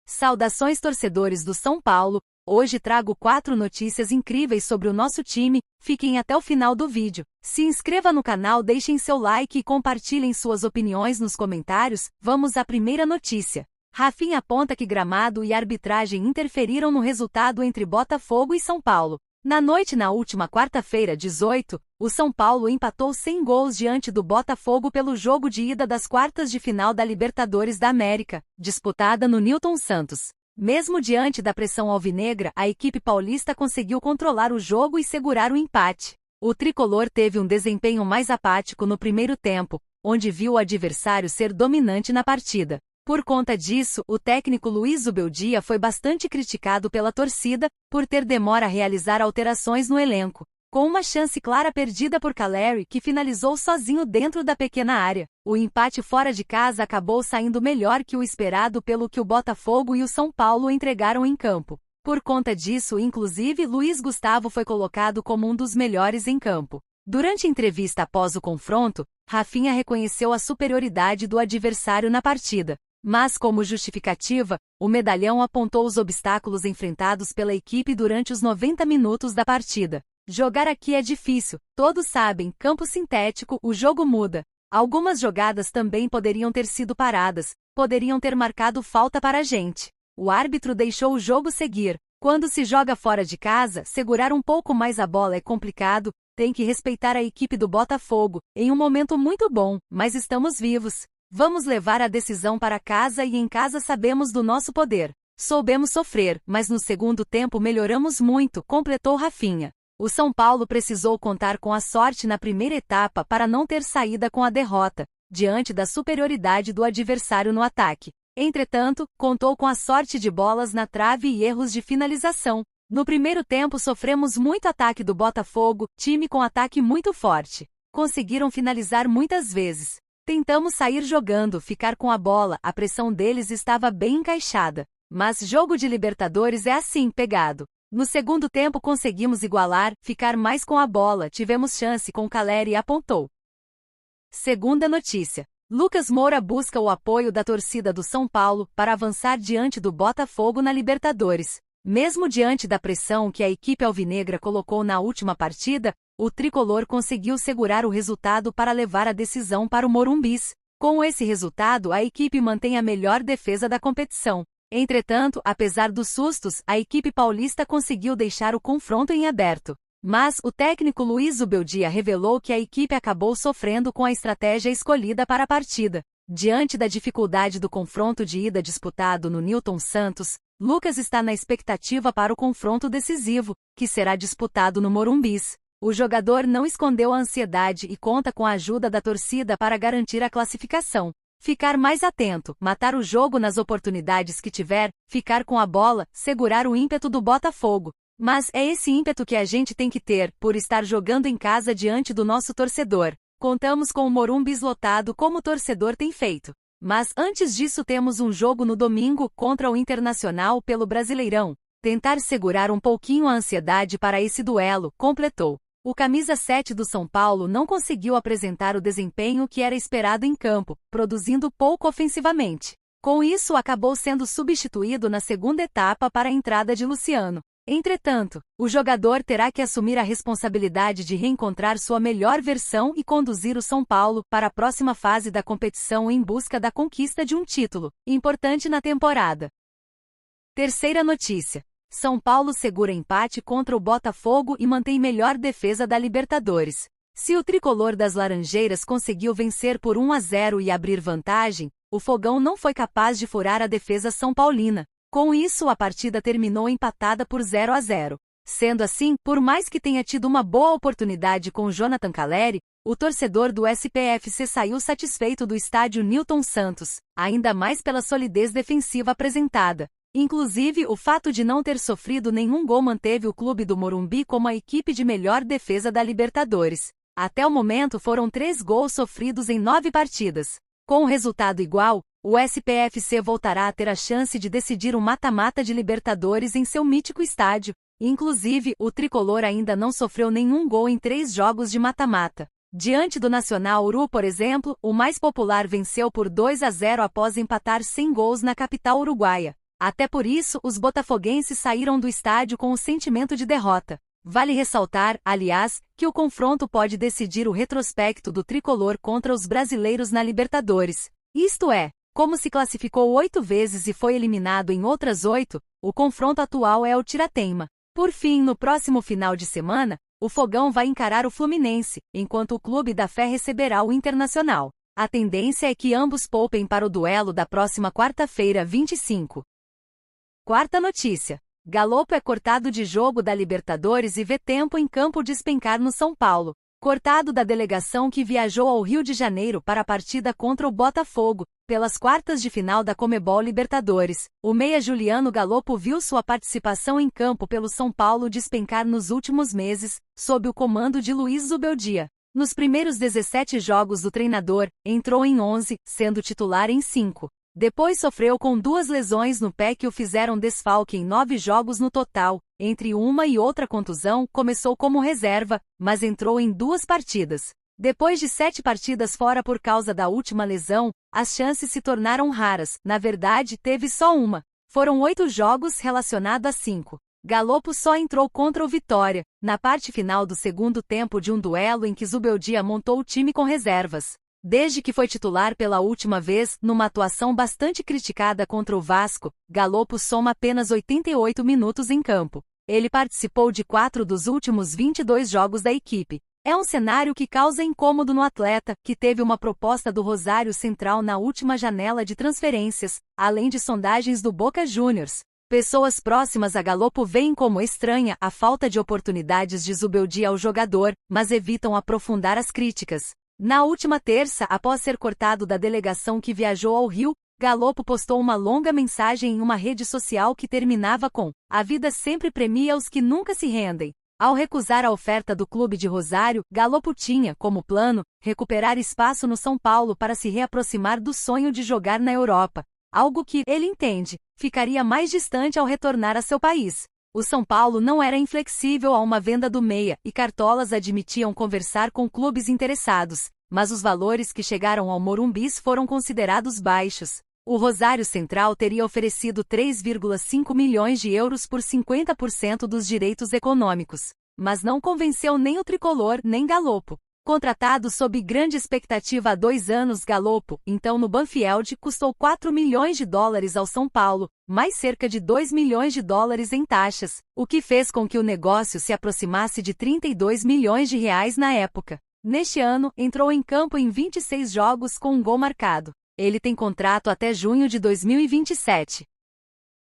Saudações torcedores do São Paulo, hoje trago 4 notícias incríveis sobre o nosso time, fiquem até o final do vídeo. Se inscreva no canal, deixem seu like e compartilhem suas opiniões nos comentários. Vamos à primeira notícia. Rafinha aponta que gramado e arbitragem interferiram no resultado entre Botafogo e São Paulo. Na noite na última quarta-feira, 18, o São Paulo empatou sem gols diante do Botafogo pelo jogo de ida das quartas de final da Libertadores da América, disputada no Newton Santos. Mesmo diante da pressão alvinegra, a equipe paulista conseguiu controlar o jogo e segurar o empate. O tricolor teve um desempenho mais apático no primeiro tempo, onde viu o adversário ser dominante na partida. Por conta disso, o técnico Luiz Zubeldia foi bastante criticado pela torcida, por ter demora a realizar alterações no elenco, com uma chance clara perdida por Caleri, que finalizou sozinho dentro da pequena área. O empate fora de casa acabou saindo melhor que o esperado pelo que o Botafogo e o São Paulo entregaram em campo. Por conta disso, inclusive, Luiz Gustavo foi colocado como um dos melhores em campo. Durante a entrevista após o confronto, Rafinha reconheceu a superioridade do adversário na partida. Mas, como justificativa, o medalhão apontou os obstáculos enfrentados pela equipe durante os 90 minutos da partida. Jogar aqui é difícil, todos sabem, campo sintético, o jogo muda. Algumas jogadas também poderiam ter sido paradas, poderiam ter marcado falta para a gente. O árbitro deixou o jogo seguir. Quando se joga fora de casa, segurar um pouco mais a bola é complicado, tem que respeitar a equipe do Botafogo, em um momento muito bom, mas estamos vivos. Vamos levar a decisão para casa e em casa sabemos do nosso poder. Soubemos sofrer, mas no segundo tempo melhoramos muito, completou Rafinha. O São Paulo precisou contar com a sorte na primeira etapa para não ter saída com a derrota, diante da superioridade do adversário no ataque. Entretanto, contou com a sorte de bolas na trave e erros de finalização. No primeiro tempo sofremos muito ataque do Botafogo, time com ataque muito forte. Conseguiram finalizar muitas vezes. Tentamos sair jogando, ficar com a bola, a pressão deles estava bem encaixada. Mas jogo de Libertadores é assim, pegado. No segundo tempo conseguimos igualar, ficar mais com a bola, tivemos chance com Caleri e apontou. Segunda notícia. Lucas Moura busca o apoio da torcida do São Paulo para avançar diante do Botafogo na Libertadores. Mesmo diante da pressão que a equipe alvinegra colocou na última partida, o tricolor conseguiu segurar o resultado para levar a decisão para o Morumbis. Com esse resultado, a equipe mantém a melhor defesa da competição. Entretanto, apesar dos sustos, a equipe paulista conseguiu deixar o confronto em aberto. Mas o técnico Luiz Zubeldia revelou que a equipe acabou sofrendo com a estratégia escolhida para a partida. Diante da dificuldade do confronto de ida disputado no Newton Santos, Lucas está na expectativa para o confronto decisivo, que será disputado no Morumbis. O jogador não escondeu a ansiedade e conta com a ajuda da torcida para garantir a classificação. Ficar mais atento, matar o jogo nas oportunidades que tiver, ficar com a bola, segurar o ímpeto do Botafogo. Mas é esse ímpeto que a gente tem que ter, por estar jogando em casa diante do nosso torcedor. Contamos com o Morumbis lotado como o torcedor tem feito. Mas antes disso temos um jogo no domingo contra o Internacional pelo Brasileirão. Tentar segurar um pouquinho a ansiedade para esse duelo, completou. O camisa 7 do São Paulo não conseguiu apresentar o desempenho que era esperado em campo, produzindo pouco ofensivamente. Com isso, acabou sendo substituído na segunda etapa para a entrada de Luciano. Entretanto, o jogador terá que assumir a responsabilidade de reencontrar sua melhor versão e conduzir o São Paulo para a próxima fase da competição em busca da conquista de um título, importante na temporada. Terceira notícia. São Paulo segura empate contra o Botafogo e mantém melhor defesa da Libertadores. Se o tricolor das Laranjeiras conseguiu vencer por 1-0 e abrir vantagem, o Fogão não foi capaz de furar a defesa são paulina. Com isso, a partida terminou empatada por 0-0. Sendo assim, por mais que tenha tido uma boa oportunidade com Jonathan Caleri, o torcedor do SPFC saiu satisfeito do estádio Newton Santos, ainda mais pela solidez defensiva apresentada. Inclusive, o fato de não ter sofrido nenhum gol manteve o clube do Morumbi como a equipe de melhor defesa da Libertadores. Até o momento foram 3 gols sofridos em 9 partidas. Com o resultado igual, o SPFC voltará a ter a chance de decidir um mata-mata de Libertadores em seu mítico estádio. Inclusive, o tricolor ainda não sofreu nenhum gol em 3 jogos de mata-mata. Diante do Nacional Uru, por exemplo, o mais popular venceu por 2-0 após empatar sem gols na capital uruguaia. Até por isso, os botafoguenses saíram do estádio com o sentimento de derrota. Vale ressaltar, aliás, que o confronto pode decidir o retrospecto do tricolor contra os brasileiros na Libertadores. Isto é, como se classificou 8 vezes e foi eliminado em outras 8, o confronto atual é o tira-teima. Por fim, no próximo final de semana, o Fogão vai encarar o Fluminense, enquanto o Clube da Fé receberá o Internacional. A tendência é que ambos poupem para o duelo da próxima quarta-feira, 25. Quarta notícia. Galopo é cortado de jogo da Libertadores e vê tempo em campo despencar no São Paulo. Cortado da delegação que viajou ao Rio de Janeiro para a partida contra o Botafogo, pelas quartas de final da Conmebol Libertadores, o meia Juliano Galopo viu sua participação em campo pelo São Paulo despencar nos últimos meses, sob o comando de Luiz Zubeldia. Nos primeiros 17 jogos do treinador, entrou em 11, sendo titular em 5. Depois sofreu com 2 lesões no pé que o fizeram desfalque em 9 jogos no total. Entre uma e outra contusão, começou como reserva, mas entrou em 2 partidas. Depois de 7 partidas fora por causa da última lesão, as chances se tornaram raras. Na verdade, teve só uma. Foram 8 jogos relacionados a 5. Galopo só entrou contra o Vitória, na parte final do segundo tempo de um duelo em que Zubeldia montou o time com reservas. Desde que foi titular pela última vez, numa atuação bastante criticada contra o Vasco, Galopo soma apenas 88 minutos em campo. Ele participou de 4 dos últimos 22 jogos da equipe. É um cenário que causa incômodo no atleta, que teve uma proposta do Rosário Central na última janela de transferências, além de sondagens do Boca Juniors. Pessoas próximas a Galopo veem como estranha a falta de oportunidades de Zubeldia ao jogador, mas evitam aprofundar as críticas. Na última terça, após ser cortado da delegação que viajou ao Rio, Galopo postou uma longa mensagem em uma rede social que terminava com: "A vida sempre premia os que nunca se rendem." Ao recusar a oferta do clube de Rosário, Galopo tinha, como plano, recuperar espaço no São Paulo para se reaproximar do sonho de jogar na Europa, algo que, ele entende, ficaria mais distante ao retornar a seu país. O São Paulo não era inflexível a uma venda do meia, e cartolas admitiam conversar com clubes interessados, mas os valores que chegaram ao Morumbi foram considerados baixos. O Rosário Central teria oferecido 3,5 milhões de euros por 50% dos direitos econômicos, mas não convenceu nem o tricolor nem Galopo. Contratado sob grande expectativa há 2 anos, Galopo, então no Banfield, custou 4 milhões de dólares ao São Paulo, mais cerca de 2 milhões de dólares em taxas, o que fez com que o negócio se aproximasse de 32 milhões de reais na época. Neste ano, entrou em campo em 26 jogos com um gol marcado. Ele tem contrato até junho de 2027.